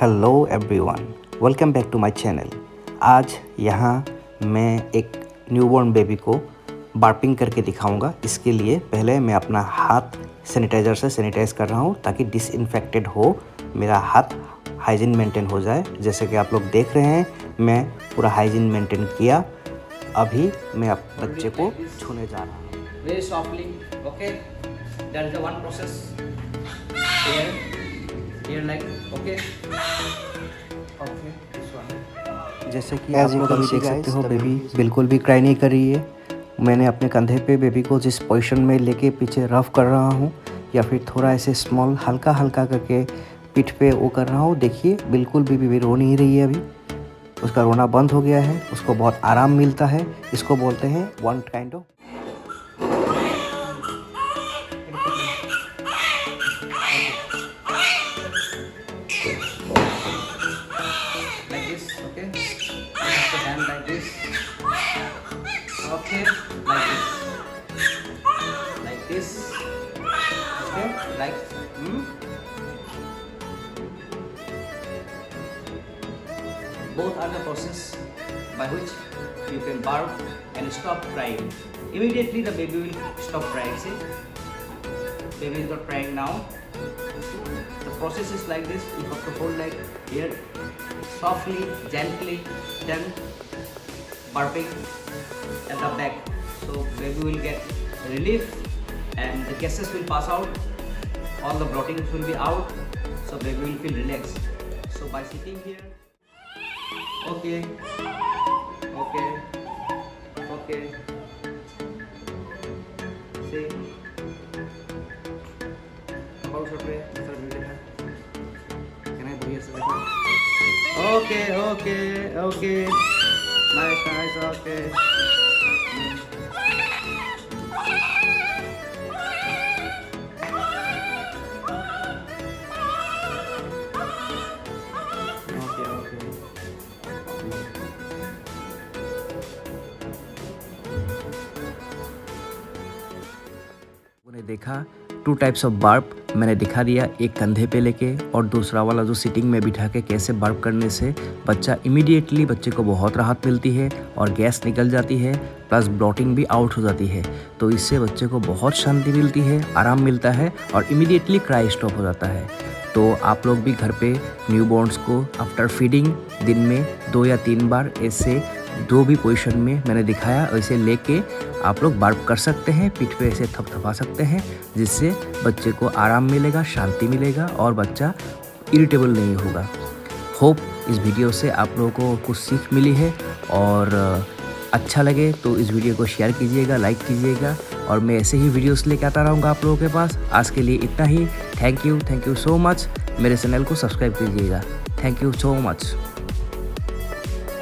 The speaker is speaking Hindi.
Hello everyone, welcome back to my channel. आज यहाँ मैं एक न्यूबॉर्न बेबी को बार्पिंग करके दिखाऊंगा। इसके लिए पहले मैं अपना हाथ सैनिटाइज़र से सैनिटाइज़ कर रहा हूँ ताकि डिसइंफेक्टेड हो, मेरा हाथ हाइजीन मेंटेन हो जाए। जैसे कि आप लोग देख रहे हैं, मैं पूरा हाइजीन मेंटेन किया। अभी मैं अपने बच्चे को छूने जा रहा हूँ। Very softly, okay? That is the one process. Here like, okay? Okay, this one. जैसे कि आप लोग अभी देख सकते हो, बेबी बिल्कुल भी क्राई नहीं कर रही है। मैंने अपने कंधे पे बेबी को जिस पोजीशन में लेके पीछे रफ कर रहा हूँ या फिर थोड़ा ऐसे स्मॉल हल्का हल्का करके पीठ पे वो कर रहा हूँ। देखिए बिल्कुल भी बेबी रो नहीं रही है। अभी उसका रोना बंद हो गया है, उसको बहुत आराम मिलता है। इसको बोलते हैं one kind of Like this, okay? Put the hand like this. Okay, like this. Like this. Okay, like. Both are the process by which you can bark and stop crying. Immediately the baby will stop crying. See? Baby is not crying now. The process is like this. You have to hold like here, softly, gently, then burping at the back. So baby will get relief and the gases will pass out. All the bloatings will be out. So baby will feel relaxed. So by sitting here, okay, okay, okay. See. Okay. Nice, okay. ने देखा 2 टाइप्स ऑफ बर्प मैंने दिखा दिया, एक कंधे पे लेके और दूसरा वाला जो सिटिंग में बिठा के कैसे बर्प करने से बच्चे को बहुत राहत मिलती है और गैस निकल जाती है, प्लस ब्लॉटिंग भी आउट हो जाती है। तो इससे बच्चे को बहुत शांति मिलती है, आराम मिलता है और इमीडिएटली क्राई स्टॉप हो जाता है। तो आप लोग भी घर पे न्यूबॉर्न्स को आफ्टर फीडिंग दिन में 2 या 3 बार ऐसे जो भी पोजीशन में मैंने दिखाया वैसे लेके आप लोग बर्प कर सकते हैं, पीठ पे ऐसे थपथपा सकते हैं, जिससे बच्चे को आराम मिलेगा, शांति मिलेगा और बच्चा इरिटेबल नहीं होगा। होप इस वीडियो से आप लोगों को कुछ सीख मिली है और अच्छा लगे तो इस वीडियो को शेयर कीजिएगा, लाइक कीजिएगा और मैं ऐसे ही वीडियोस लेके आता रहूँगा आप लोगों के पास। आज के लिए इतना ही। Thank you so much. मेरे चैनल को सब्सक्राइब कीजिएगा। Thank you so much.